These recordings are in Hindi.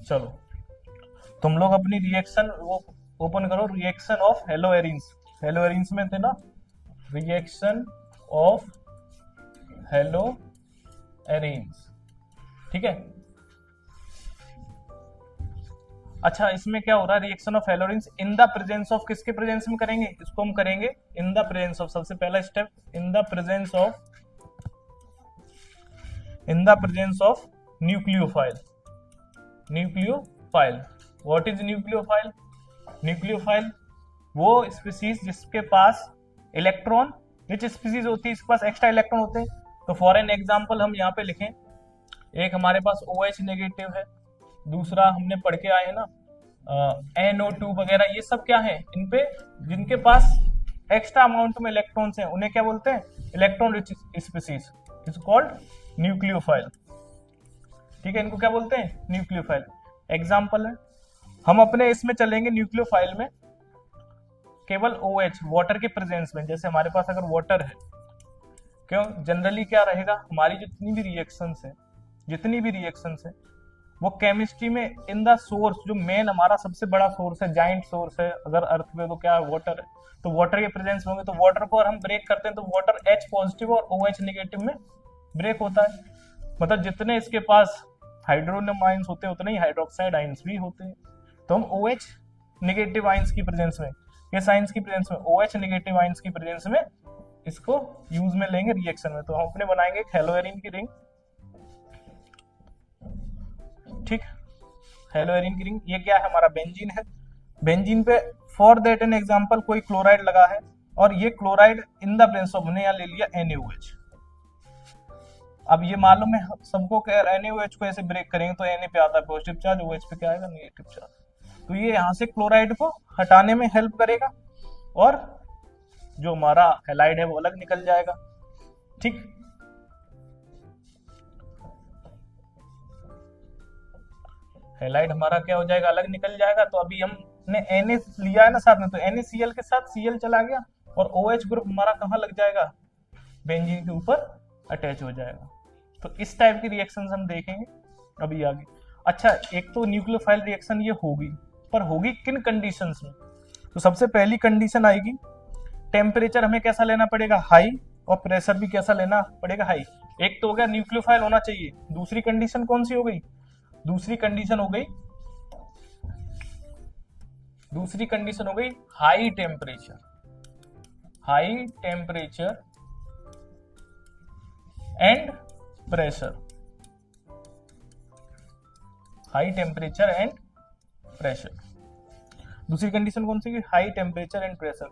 चलो तुम लोग अपनी रिएक्शन वो ओपन करो, रिएक्शन ऑफ हेलोएरिन्स। हेलोएरिन्स में थे ना, रिएक्शन ऑफ हेलोएरिन्स, ठीक है। अच्छा, इसमें क्या हो रहा है, reaction of haloarenes in the presence of, किसके प्रेजेंस में करेंगे, इसको हम करेंगे इन द प्रेजेंस ऑफ। सबसे पहला step, in the presence of, in the presence of nucleophile. Nucleophile, what is nucleophile? Nucleophile वो स्पीसीज जिसके पास इलेक्ट्रॉन, विच स्पीसीज होती है इसके पास एक्स्ट्रा इलेक्ट्रॉन होते हैं। तो फॉर एन एग्जाम्पल हम यहाँ पे लिखें, एक हमारे पास OH नेगेटिव है, दूसरा हमने पढ़ के आए हैं ना NO2 वगैरह, ये सब क्या है, इन पे जिनके पास एक्स्ट्रा अमाउंट में इलेक्ट्रॉन्स हैं उन्हें क्या बोलते हैं, electron rich species, is called nucleophile, ठीक है। इनको क्या बोलते हैं, न्यूक्लियोफाइल। एग्जाम्पल है, हम अपने इसमें चलेंगे न्यूक्लियोफाइल में केवल OH वाटर के प्रेजेंस में। जैसे हमारे पास अगर वाटर है, क्यों जनरली क्या रहेगा, हमारी जितनी भी रिएक्शंस है, जितनी भी रिएक्शंस है वो केमिस्ट्री में इन द सोर्स, जो मेन हमारा सबसे बड़ा सोर्स है, जाइंट सोर्स है अगर अर्थ पे, तो क्या है, वाटर है। तो वाटर के प्रेजेंस में होंगे, तो वाटर को अगर हम ब्रेक करते हैं तो वाटर H पॉजिटिव और OH नेगेटिव में ब्रेक होता है। मतलब जितने इसके पास हाइड्रोनियम आयंस होते हैं उतने ही हाइड्रोक्साइड आयंस भी होते हैं। तो हम OH नेगेटिव आयंस की प्रेजेंस में, किस आयंस की प्रेजेंस में, OH नेगेटिव आयंस की प्रेजेंस में इसको यूज में लेंगे रिएक्शन में। तो हम अपने बनाएंगे एक हेलोएरिन की रिंग, ठीक, हेलोएरिन की रिंग। ये क्या है, हमारा बेंजीन है। बेंजीन पे फॉर दैट एन एग्जांपल कोई क्लोराइड लगा है, और ये chloride in the presence of, हमने यहाँ ले लिया NaOH। अब ये मालूम है सबको कि NaOH को ऐसे ब्रेक करेंगे तो Na पे आता है पॉजिटिव चार्ज, OH पे क्या आएगा, नेगेटिव चार्ज। तो ये यहाँ से क्लोराइड को हटाने में हेल्प करेगा, और जो हमारा हेलाइड है वो अलग निकल जाएगा, ठीक। हेलाइड हमारा क्या हो जाएगा, अलग निकल जाएगा। तो अभी हमने Na लिया है ना साथ में, तो NaCl के साथ Cl चला गया, और OH ग्रुप हमारा कहाँ लग जाएगा, बेंजीन के ऊपर अटैच हो जाएगा। तो इस टाइप की रिएक्शन हम देखेंगे अभी आगे। अच्छा, एक तो न्यूक्लियोफाइल रिएक्शन ये होगी, पर होगी किन कंडीशंस में? तो सबसे पहली कंडीशन आएगी, टेम्परेचर हमें कैसा लेना पड़ेगा, हाई, और प्रेशर भी कैसा लेना पड़ेगा, हाई। एक तो हो गया न्यूक्लियोफाइल होना चाहिए, दूसरी कंडीशन कौन सी हो गई, दूसरी कंडीशन हो गई, दूसरी कंडीशन हो गई high temperature. High temperature and pressure, high temperature and pressure. दूसरी कंडीशन कौन सी, high temperature and pressure.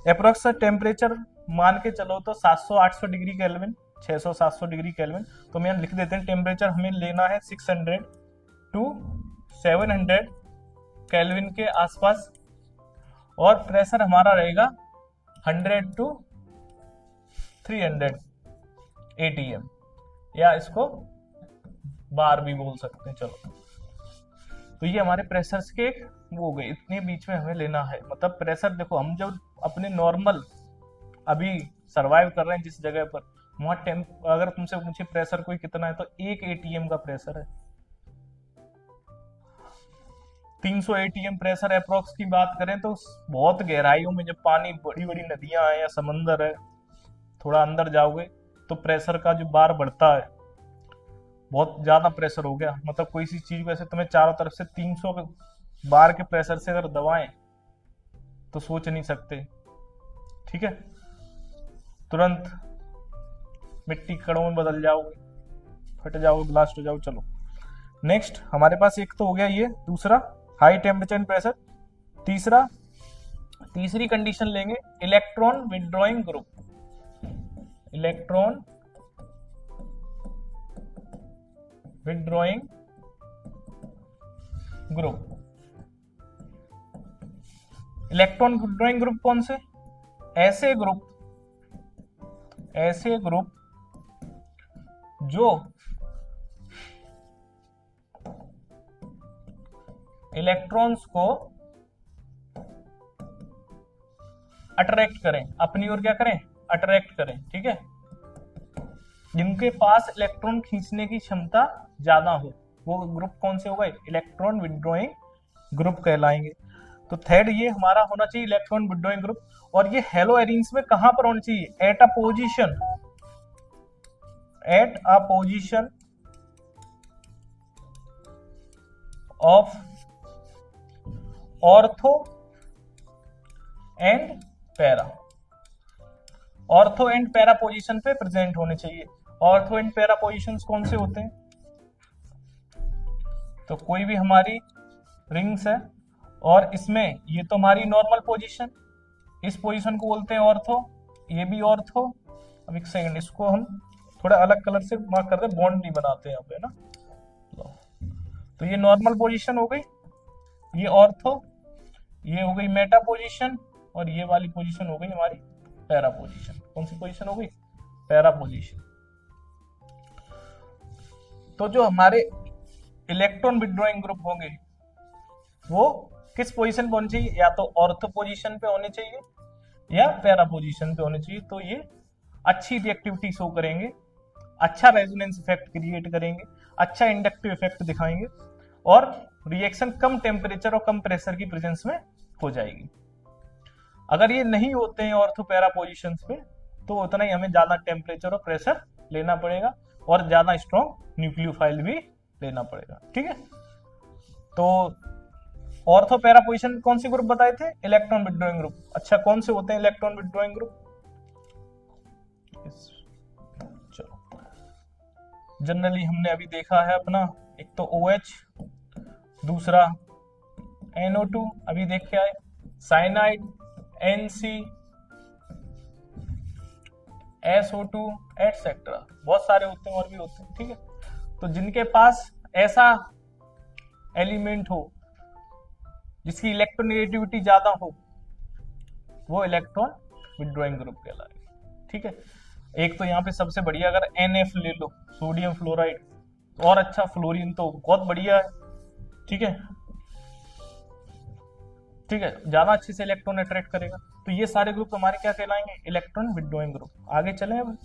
Approx temperature मान के चलो तो 700-800 डिग्री केल्विन, 600-700 डिग्री केल्विन। तो हम यहाँ लिख देते हैं टेम्परेचर हमें लेना है 600 टू 700 केल्विन के आसपास, और प्रेशर हमारा रहेगा 100 टू 300 ATM, या इसको बार भी बोल सकते हैं, चलो। तो ये हमारे प्रेशर्स के वो हो गए, इतने बीच में हमें लेना है। मतलब प्रेशर देखो, हम जब अपने नॉर्मल अभी सरवाइव कर रहे हैं जिस जगह पर, वहां अगर तुमसे पूछे प्रेशर कोई कितना है, तो 1 ATM का प्रेशर है। 300 ATM प्रेशर अप्रोक्स की बात करें तो बहुत गहराइयों में जब पानी, बड़ी बड़ी नदियां हैं या समंदर है, थोड़ा अंदर जाओगे तो प्रेशर का जो बार बढ़ता है, बहुत ज्यादा प्रेशर हो गया। मतलब कोई सी चीज को ऐसे तुम्हें चारों तरफ से 300 बार के प्रेशर से अगर दबाएं तो सोच नहीं सकते, ठीक है, तुरंत मिट्टी कणों में बदल जाओगे, फट जाओगे, ब्लास्ट हो जाओगे। चलो नेक्स्ट, हमारे पास एक तो हो गया ये दूसरा हाई टेम्परेचर एंड प्रेशर। तीसरा, तीसरी कंडीशन लेंगे electron withdrawing group. Electron withdrawing group. Electron withdrawing group कौन से, ऐसे ग्रुप जो इलेक्ट्रॉन्स को अट्रैक्ट करें, अपनी ओर क्या करें, अट्रैक्ट करें, ठीक है। जिनके पास इलेक्ट्रॉन खींचने की क्षमता ज्यादा हो, वो ग्रुप कौन से होगा, इलेक्ट्रॉन विड्रॉइंग ग्रुप कहलाएंगे। तो थर्ड ये हमारा होना चाहिए इलेक्ट्रॉन विड्रॉइंग ग्रुप। और ये हेलो एरिन्स में कहां पर होना चाहिए, at a position of ortho and para, ortho and para position पे प्रेजेंट होने चाहिए। ऑर्थो एंड पैरा पोजीशंस कौन से होते हैं, तो कोई भी हमारी रिंग्स है और इसमें ये तो हमारी नॉर्मल पोजीशन, इस पोजीशन को बोलते हैं ऑर्थो, ये भी ऑर्थो। अब एक सेकंड, इसको हम थोड़ा अलग कलर से मार्क करते हैं, बॉन्ड नहीं बनाते यहाँ पे ना। तो ये नॉर्मल पोजीशन हो गई, ये ऑर्थो, ये हो गई मेटा पोजीशन, और ये वाली पोजीशन हो गई हमारी पैरा पोजीशन। कौन सी पोजीशन हो गई, पैरा पोजीशन। तो जो हमारे इलेक्ट्रॉन विड्रॉइंग ग्रुप होंगे वो किस पोजीशन पे होने चाहिए, या तो ऑर्थो पोजीशन पे होने चाहिए या पैरा पोजीशन पे होने चाहिए। तो ये अच्छी रिएक्टिविटी शो करेंगे, अच्छा रेजोनेंस इफेक्ट क्रिएट करेंगे, अच्छा इंडक्टिव इफेक्ट दिखाएंगे, और रिएक्शन कम टेम्परेचर और कम प्रेशर की प्रेजेंस में हो जाएगी। अगर ये नहीं होते हैं ऑर्थो पैरा पोजीशंस पे, तो उतना ही हमें ज्यादा टेम्परेचर और प्रेशर लेना पड़ेगा और ज्यादा स्ट्रॉन्ग न्यूक्लियोफाइल भी लेना पड़ेगा। ठीक है, तो ऑर्थो पैरा पोजीशन कौन सी ग्रुप बताए थे, इलेक्ट्रॉन विड्रॉइंग ग्रुप। अच्छा, कौन से होते हैं इलेक्ट्रॉन विड्रॉइंग ग्रुप, चलो जनरली हमने अभी देखा है अपना, एक तो OH, दूसरा NO2 अभी देख के आए, साइनाइड, NC, SO2 एटसेट्रा, बहुत सारे होते हैं और भी होते हैं। ठीक है, तो जिनके पास ऐसा एलिमेंट हो जिसकी इलेक्ट्रोनेगेटिविटी ज्यादा हो, वो इलेक्ट्रॉन विड्रॉइंग ग्रुप कहलाएगा। ठीक है, एक तो यहाँ पे सबसे बढ़िया अगर NF ले लो, सोडियम फ्लोराइड, और अच्छा फ्लोरीन तो बहुत बढ़िया है। ठीक है, ठीक है, ज्यादा अच्छे से इलेक्ट्रॉन अट्रैक्ट करेगा। तो ये सारे ग्रुप हमारे क्या कहलाएंगे, इलेक्ट्रॉन विड्रॉइंग ग्रुप। आगे चले अब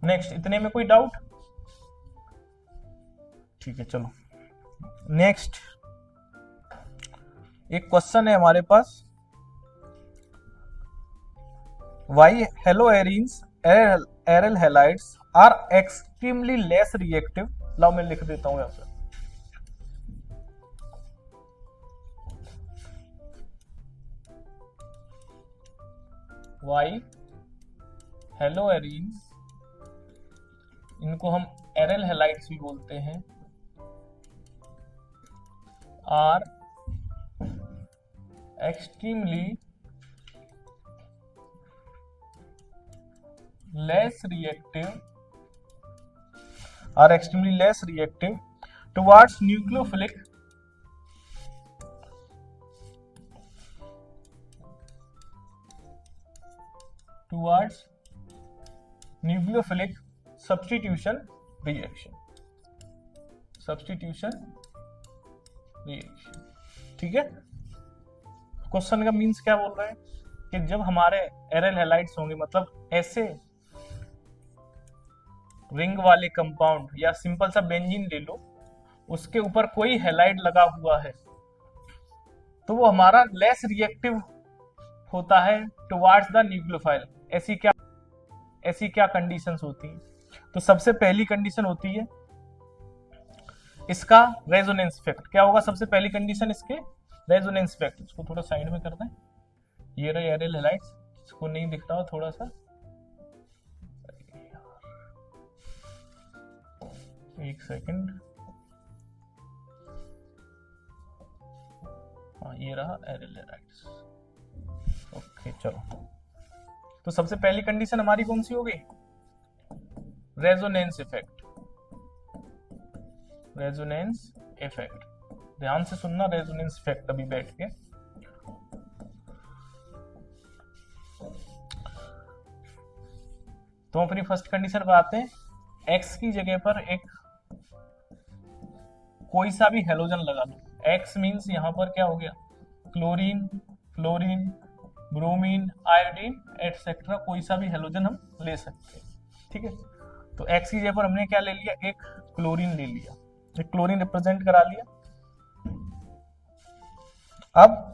नेक्स्ट, इतने में कोई डाउट, ठीक है चलो नेक्स्ट। एक क्वेश्चन है हमारे पास, why haloarenes aryl halides are extremely less reactive. लाओ मैं लिख देता हूं यहां पे, वाई हेलो एरिन्स, इनको हम एरल हैलाइड्स भी बोलते हैं, are extremely less reactive towards nucleophilic substitution reaction। ठीक है, क्वेश्चन का मीन्स क्या बोल रहा है कि जब हमारे एरल हैलाइड्स होंगे, मतलब ऐसे रिंग वाले कंपाउंड या सिंपल सा बेंजीन ले लो, उसके ऊपर कोई हैलाइड लगा हुआ है, तो वो हमारा लेस रिएक्टिव होता है टुवार्ड्स द न्यूक्लियोफाइल। ऐसी क्या कंडीशंस होती हैं, तो सबसे पहली कंडीशन होती है इसका रेजोनेंस इफेक्ट। क्या होगा सबसे पहली कंडीशन, इसके रेजोनेंस इफेक्ट। इसको थोड़ा साइड में करते हैं, ये रहे एरल हैलाइड्स, इसको नहीं दिख रहा थोड़ा सा, एक सेकंड, हाँ ये रहा एरल हैलाइड्स। ओके चलो, तो सबसे पहली कंडीशन हमारी कौन सी हो गई, रेजोनेंस इफेक्ट। रेजोनेंस इफेक्ट, ध्यान से सुनना, रेजोनेंस इफेक्ट अभी बैठ के। तो अपनी फर्स्ट कंडीशन पर आते हैं, एक्स की जगह पर एक कोई सा भी हेलोजन लगा लो। एक्स मींस यहां पर क्या हो गया, chlorine, fluorine, bromine, iodine etcetera, कोई सा भी हेलोजन हम ले सकते हैं। ठीक है, तो एक्स की जगह पर हमने क्या ले लिया, एक क्लोरीन ले लिया। क्लोरीन रिप्रेजेंट करा लिया। अब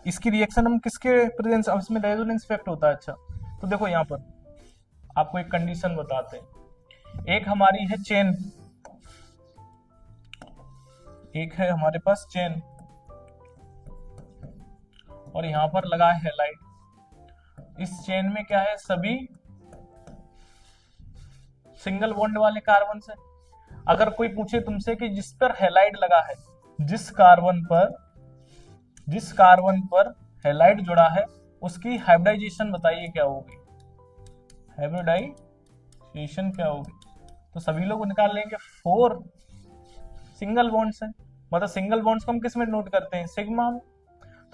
इसकी रिएक्शन हम किसके प्रेजेंस, अब इसमें रेजोनेंस इफेक्ट होता है। अच्छा तो देखो यहाँ पर आपको एक कंडीशन बताते हैं। एक हमारी है चेन, एक है हमारे पास चेन, और यहां पर लगा है हैलाइड। इस चेन में क्या है, सभी सिंगल बॉन्ड वाले कार्बन है। अगर कोई पूछे तुमसे कि जिस पर हैलाइड लगा है, जिस कार्बन पर हैलाइड जुड़ा है, उसकी हाइब्रिडाइजेशन बताइए क्या होगी, हाइब्रिडाइजेशन क्या होगी। तो सभी लोग निकाल लेंगे 4 सिंगल बॉन्ड्स हैं, मतलब सिंगल बॉन्ड्स को हम किस में नोट करते हैं, सिग्मा में।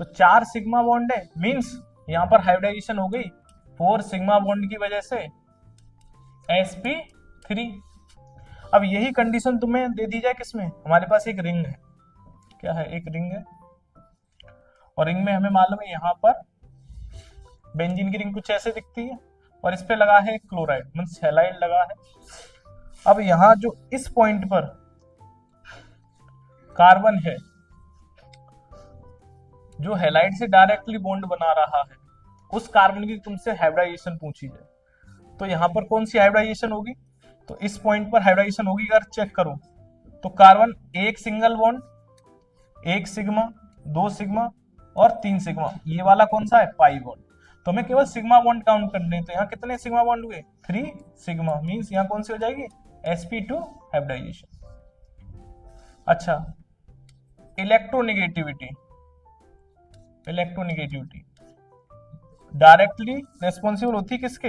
तो 4 सिग्मा बॉन्ड है, मींस यहां पर हाइब्रिडाइजेशन हो गई 4 सिग्मा बॉन्ड की वजह से sp3। अब यही कंडीशन तुम्हें दे दी जाए किसमें, हमारे पास एक रिंग है, क्या है, एक रिंग है, और रिंग में हमें मालूम है यहां पर बेंजीन की रिंग कुछ ऐसे दिखती है, और इस पे लगा है क्लोराइड मींस हैलाइड लगा है। अब यहां जो इस पॉइंट पर कार्बन है जो हैलाइड से डायरेक्टली बॉन्ड बना रहा है, उस कार्बन की तुमसे हाइब्रिडाइजेशन पूछी जाए, तो यहां पर कौन सी हाइब्रिडाइजेशन होगी, तो इस पॉइंट पर हाइब्रिडाइजेशन होगी। अगर चेक करो तो कार्बन एक सिंगल बॉन्ड, एक सिग्मा, 2 सिग्मा और 3 सिग्मा, ये वाला कौन सा है, पाई बॉन्ड। तो हमें केवल सिग्मा बॉन्ड काउंट करने हैं, तो यहाँ कितने सिग्मा बॉन्ड हुए, 3 सिग्मा, मींस यहाँ कौन सी हो जाएगी, sp2 हाइब्रिडाइजेशन। अच्छा इलेक्ट्रोनेगेटिविटी, इलेक्ट्रोनेगेटिविटी डायरेक्टली रेस्पॉन्सिबल होती किसके,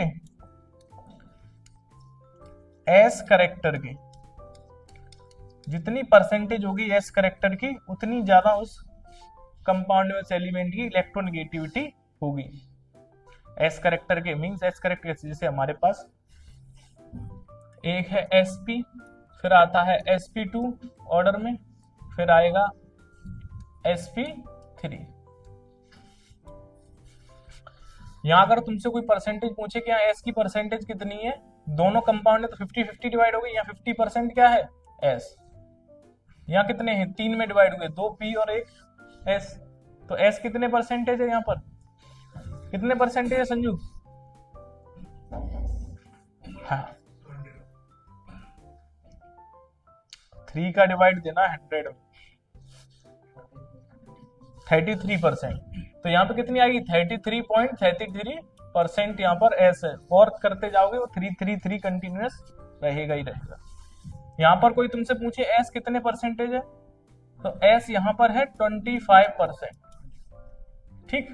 एस करेक्टर की। जितनी परसेंटेज होगी एस करेक्टर की, उतनी ज्यादा उस कंपाउंड में एलिमेंट की इलेक्ट्रोनेगेटिविटी होगी। एस करेक्टर के मींस एस करेक्टर जैसे हमारे पास एक है sp, फिर आता है sp2 ऑर्डर में, फिर आएगा sp3। यहां अगर तुमसे कोई परसेंटेज पूछे कि यहाँ एस की परसेंटेज कितनी है, दोनों कंपाउंड है तो 50-50 डिवाइड हो गई, यहाँ 50% क्या है एस, यहाँ कितने हैं 3 में डिवाइड हुए, 2 पी और 1 एस, तो एस कितने परसेंटेज है, यहाँ पर कितने परसेंटेज है संजू, हाँ 3 का डिवाइड देना 100 में, 33%। तो यहाँ पे कितनी आएगी 33.33% यहाँ पर एस है, और करते जाओगे वो 333 कंटिन्यूअस रहेगा ही रहेगा। यहाँ पर कोई तुमसे पूछे एस कितने परसेंटेज है, तो एस यहाँ पर है 25%। ठीक,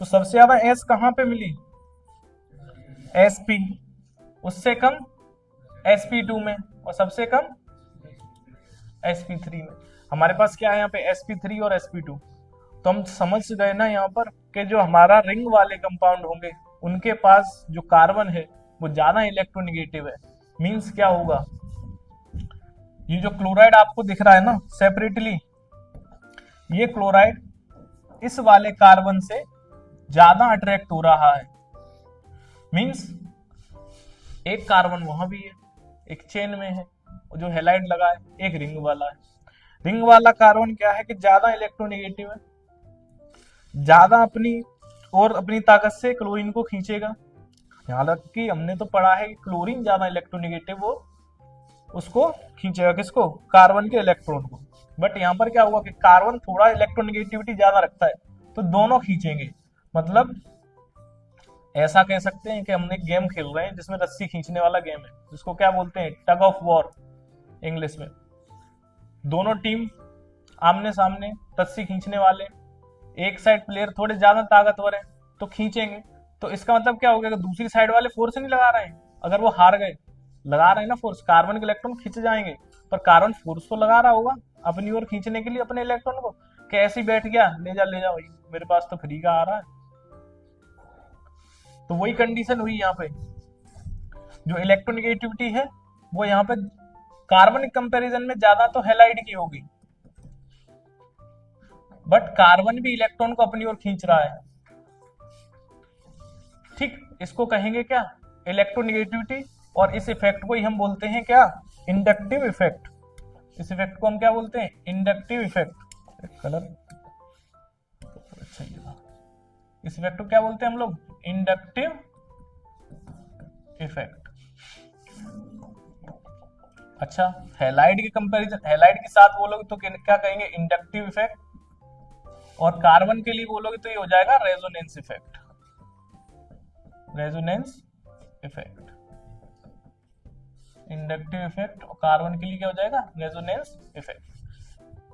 तो सबसे ज्यादा एस कहां पे मिली, sp, उससे कम sp2 में, और सबसे कम sp3 में। हमारे पास क्या है यहाँ पे sp3 और sp2। तो हम समझ गए ना यहाँ पर कि जो हमारा रिंग वाले कंपाउंड होंगे उनके पास जो कार्बन है वो ज्यादा इलेक्ट्रोनेगेटिव है, मींस क्या होगा, ये जो क्लोराइड आपको दिख रहा है ना सेपरेटली, ये क्लोराइड इस वाले कार्बन से ज्यादा अट्रैक्ट हो रहा है, मींस एक कार्बन वहां भी है, एक चेन में है, जो हैलाइड लगा है, एक रिंग वाला है। रिंग वाला कार्बन क्या है कि ज्यादा इलेक्ट्रोनेगेटिव है, ज्यादा अपनी ताकत से क्लोरीन को खींचेगा। यहाँ तक कि हमने तो पढ़ा है कि क्लोरीन ज्यादा इलेक्ट्रोनेगेटिव, वो उसको खींचेगा किसको, कार्बन के इलेक्ट्रॉन को। बट यहाँ पर क्या हुआ कि कार्बन थोड़ा इलेक्ट्रोनेगेटिविटी ज्यादा रखता है, तो दोनों खींचेंगे। मतलब ऐसा कह सकते हैं कि हमने गेम खेल रहे हैं जिसमें रस्सी खींचने वाला गेम है, जिसको क्या बोलते हैं, टग ऑफ वॉर इंग्लिश में। दोनों टीम आमने सामने, रस्सी खींचने वाले, एक साइड प्लेयर थोड़े ज्यादा ताकतवर है तो खींचेंगे। तो इसका मतलब क्या हो गया कि दूसरी साइड वाले फोर्स नहीं लगा रहे हैं, अगर वो हार गए, लगा रहे हैं ना फोर्स, कार्बन के इलेक्ट्रॉन खींच जाएंगे, पर कार्बन फोर्स तो लगा रहा होगा अपनी ओर खींचने के लिए अपने इलेक्ट्रॉन को, कैसे बैठ गया, ले जा भाई, मेरे पास तो फ्री का आ रहा है। तो वही कंडीशन हुई यहाँ पे, जो इलेक्ट्रोनेगेटिविटी है वो यहाँ पे कार्बन के कंपैरिजन में ज्यादा तो हैलाइड की होगी, बट कार्बन भी इलेक्ट्रॉन को अपनी ओर खींच रहा है। ठीक, इसको कहेंगे क्या, इलेक्ट्रोनेगेटिविटी, और इस इफेक्ट को ही हम बोलते हैं क्या, इंडक्टिव इफेक्ट, इस इफेक्ट को हम क्या बोलते हैं? Inductive effect. कलर अच्छा ये था। इस इफेक्ट को क्या बोलते हैं हम लोग? Inductive effect. अच्छा, हैलाइड के कंपैरिजन, हैलाइड के साथ बोलोगे तो क्या कहेंगे? Inductive effect. और कार्बन के लिए बोलोगे तो ये हो जाएगा resonance effect. Resonance effect, inductive effect, और कार्बन के लिए क्या हो जाएगा? Resonance effect.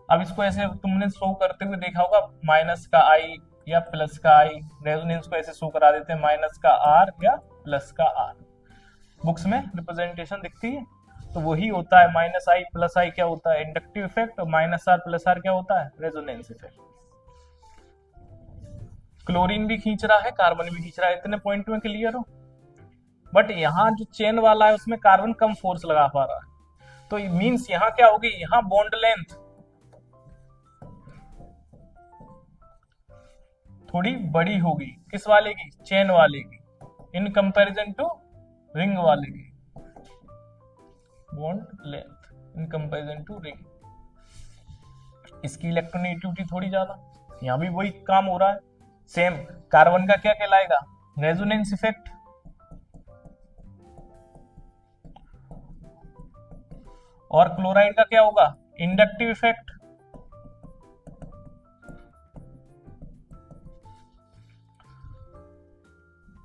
अब इसको ऐसे तुमने शो करते हुए देखा होगा, माइनस का आई या प्लस का आई, रेजोनेंस को ऐसे शो करा देते हैं, माइनस का आर या प्लस का आर। बुक्स में रिप्रेजेंटेशन दिखती है, तो वही होता है माइनस आई प्लस आई क्या होता है? इंडक्टिव इफेक्ट, और माइनस आर प्लस आर क्या होता है? Resonance effect. क्लोरीन भी खींच रहा है, कार्बन भी खींच रहा है, इतने पॉइंट में क्लियर हो। बट यहाँ जो चेन वाला है उसमें कार्बन कम फोर्स लगा पा रहा है, तो मींस यहाँ क्या होगी? यहाँ बॉन्ड लेंथ थोड़ी बड़ी होगी, किस वाले की? चेन वाले की, इन कंपैरिजन टू रिंग वाले की। Bond length in comparison to ring, इसकी इलेक्ट्रोनेगेटिविटी थोड़ी ज्यादा। यहाँ भी वही काम हो रहा है सेम। कार्बन का क्या कहलाएगा? Resonance effect. और क्लोराइड का क्या होगा? Inductive effect.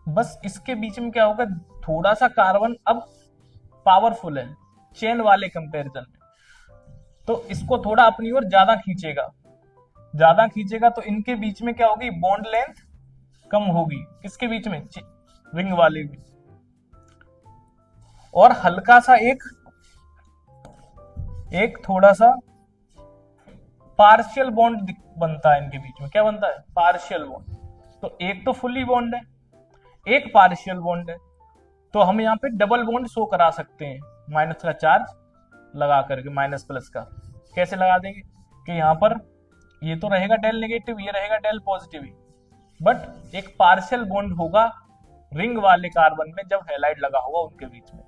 बस इसके बीच में क्या होगा? थोड़ा सा कार्बन अब पावरफुल है चेन वाले कंपैरिजन में, तो इसको थोड़ा अपनी ओर ज्यादा खींचेगा। ज्यादा खींचेगा तो इनके बीच में क्या होगी? बॉन्ड लेंथ कम होगी। किसके बीच में? रिंग वाले भी। और हल्का सा एक थोड़ा सा पार्शियल बॉन्ड बनता है इनके बीच में। क्या बनता है? Partial bond. तो एक तो फुल्ली बॉन्ड है, एक पार्शियल बॉन्ड है, तो हम यहाँ पे डबल बॉन्ड शो करा सकते हैं माइनस का चार्ज लगा करके, माइनस प्लस का। कैसे लगा देंगे? कि यहाँ पर ये तो रहेगा डेल नेगेटिव, ये रहेगा डेल पॉजिटिव, बट एक पार्शियल बॉन्ड होगा रिंग वाले कार्बन में जब हैलाइड लगा होगा उनके बीच में।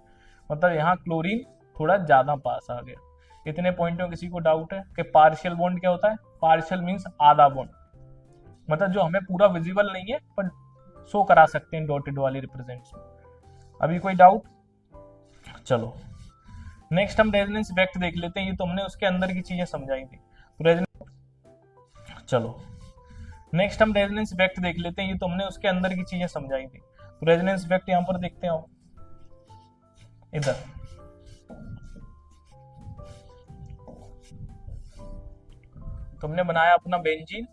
मतलब यहाँ क्लोरीन थोड़ा ज्यादा पास आ गया। इतने पॉइंट में किसी को डाउट है कि पार्शियल बॉन्ड क्या होता है? पार्शियल मींस आधा बॉन्ड, मतलब जो हमें पूरा विजिबल नहीं है पर शो करा सकते हैं डॉटेड वाली रिप्रेजेंट्स में। अभी कोई डाउट? चलो नेक्स्ट हम रेजोनेंस इफेक्ट देख लेते हैं। ये तो हमने उसके अंदर की चीजें समझाई थी। चलो नेक्स्ट हम रेजोनेंस इफेक्ट देख लेते हैं। ये तो हमने उसके अंदर की चीजें समझाई थी। तो रेजोनेंस इफेक्ट यहां पर देखते हैं इधर। तुमने बनाया अपना बेंजीन,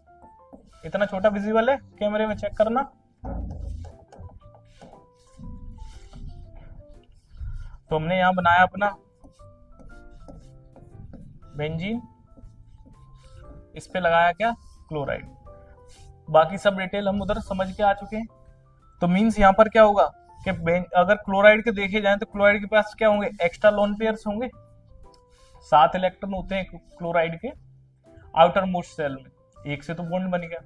इतना छोटा विजिबल है, कैमरे में चेक करना। तो हमने यहां बनाया अपना बेंजीन, इस पे लगाया क्या? क्लोराइड। बाकी सब डिटेल हम उधर समझ के आ चुके हैं। तो मींस यहां पर क्या होगा कि अगर क्लोराइड के देखे जाएं तो क्लोराइड के पास क्या होंगे? एक्स्ट्रा लोन पेयर्स होंगे। 7 इलेक्ट्रॉन होते हैं क्लोराइड के आउटर मोस्ट सेल में, एक से तो बॉन्ड बन गया।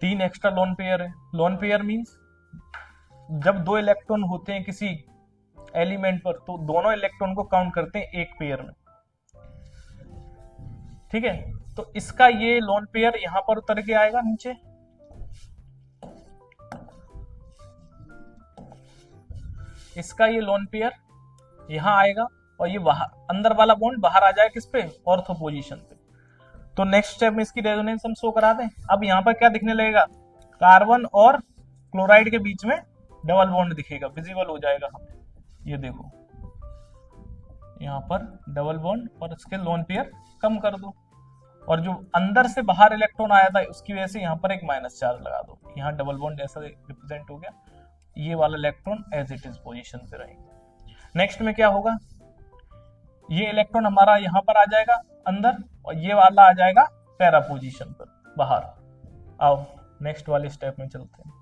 3 एक्स्ट्रा लोन पेयर है। लोन पेयर मींस जब 2 इलेक्ट्रॉन होते हैं किसी एलिमेंट पर तो दोनों इलेक्ट्रॉन को काउंट करते हैं एक पेयर में, ठीक है। तो इसका ये लोन पेयर यहां पर उतर के आएगा नीचे, इसका ये लोन पेयर यहां आएगा, और ये बाहर अंदर वाला बॉन्ड बाहर आ जाए किस पे? ऑर्थो पोजीशन पे। तो नेक्स्ट स्टेप में इसकी रेजोनेंस हम शो करा दें। अब यहाँ पर क्या दिखने लगेगा? कार्बन और क्लोराइड के बीच में डबल बॉन्ड दिखेगा, विजिबल हो जाएगा हमें। ये देखो यहाँ पर डबल बॉन्ड, और इसके लोन पेयर कम कर दो, और जो अंदर से बाहर इलेक्ट्रॉन आया था उसकी वजह से यहाँ पर एक माइनस चार्ज लगा दो। यहाँ डबल बॉन्ड ऐसा रिप्रेजेंट हो गया, ये वाला electron as it is position पे रहेगा। नेक्स्ट में क्या होगा? ये इलेक्ट्रॉन हमारा यहाँ पर आ जाएगा अंदर, और ये वाला आ जाएगा पैरा पोजीशन पर बाहर। आओ नेक्स्ट वाले स्टेप में चलते हैं।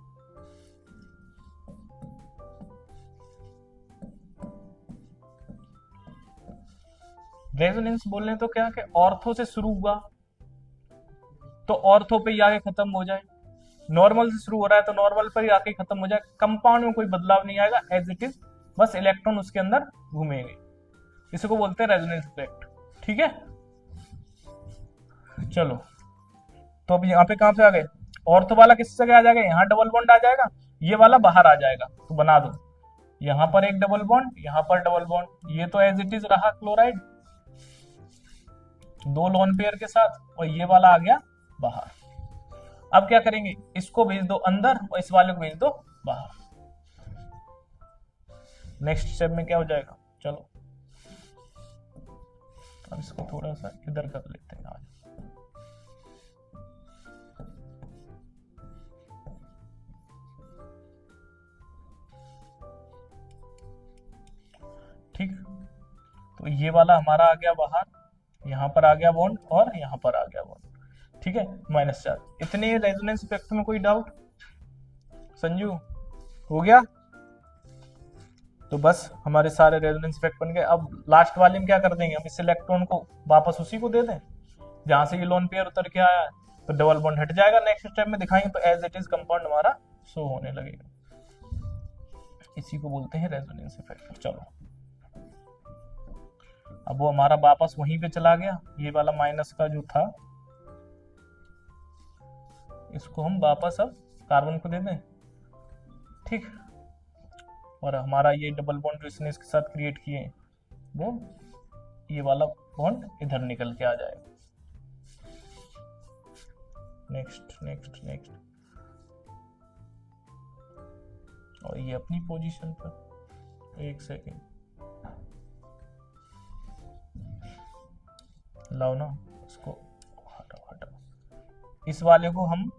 रेजोनेंस बोलने तो क्या कि ऑर्थो से शुरू हुआ तो ऑर्थो पे ही आके खत्म हो जाए, नॉर्मल से शुरू हो रहा है तो नॉर्मल पर ही आके खत्म हो जाए। कंपाउंड में कोई बदलाव नहीं आएगा, एज इट इज, बस इलेक्ट्रॉन उसके अंदर घूमेंगे। इसको बोलते हैं रेजोनेंस इफेक्ट। ठीक है, चलो तो अब यहाँ पे कहां पे आ गए, ऑर्थो वाला किस जगह आ जाएगा, यहाँ डबल बॉन्ड आ जाएगा, ये वाला बाहर आ जाएगा, तो बना दो यहाँ पर एक डबल बॉन्ड, यहाँ पर डबल बॉन्ड, ये तो एज इट इज रहा क्लोराइड 2 लोन पेयर के साथ, और ये वाला आ गया बाहर। अब क्या करेंगे, इसको भेज दो अंदर और इस वाले को भेज दो बाहर। नेक्स्ट स्टेप में क्या हो जाएगा, चलो अब इसको थोड़ा सा इधर कर लेते हैं आज। ठीक, तो ये वाला हमारा आ गया बाहर, यहाँ पर आ गया बॉन्ड और यहाँ पर आ गया बॉन्ड। ठीक है, -4। इतने रेजोनेंस इफेक्ट में कोई डाउट संजू, हो गया? तो बस हमारे सारे रेजोनेंस इफेक्ट बन गए। अब लास्ट वाले में क्या कर देंगे, हम इस इलेक्ट्रॉन को वापस उसी को दे दें जहां से ये लोन पेयर उतर के आया है, तो डबल बॉन्ड हट जाएगा। नेक्स्ट स्टेप में दिखाएंगे तो एज इट इज कंपाउंड हमारा शो होने लगेगा। इसी को बोलते हैं रेजोनेंस इफेक्ट। चलो अब वो हमारा वापस वहीं पे चला गया, ये वाला माइनस का जो था इसको हम वापस अब कार्बन को दे दें। ठीक, और हमारा ये डबल बॉन्ड जो इसने इसके साथ क्रिएट किए वो ये वाला बॉन्ड इधर निकल के आ जाएगा। नेक्स्ट नेक्स्ट नेक्स्ट, और ये अपनी पोजीशन पर, एक सेकेंड लाओ ना, इसको हटाओ हटाओ। इस वाले को हम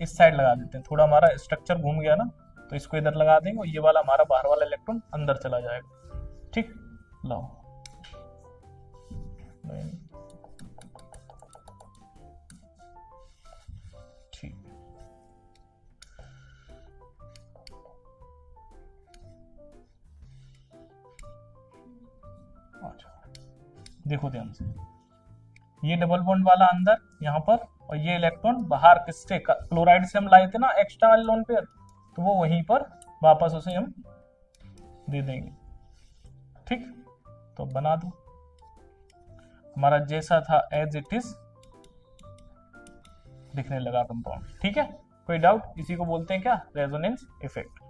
इस साइड लगा देते हैं, थोड़ा हमारा स्ट्रक्चर घूम गया ना, तो इसको इधर लगा देंगे और ये वाला हमारा बाहर वाला इलेक्ट्रॉन अंदर चला जाएगा। ठीक, लाओ ठीक, देखो ध्यान से, ये डबल बॉन्ड वाला अंदर यहाँ पर, और ये इलेक्ट्रॉन बाहर किससे, क्लोराइड से हम लाए थे ना एक्स्ट्रा वाले लोन पेयर, तो वो वहीं पर वापस उसे हम दे देंगे। ठीक, तो बना दो हमारा जैसा था एज इट इज दिखने लगा कंपाउंड। ठीक है, कोई डाउट? इसी को बोलते हैं क्या, रेजोनेंस इफेक्ट।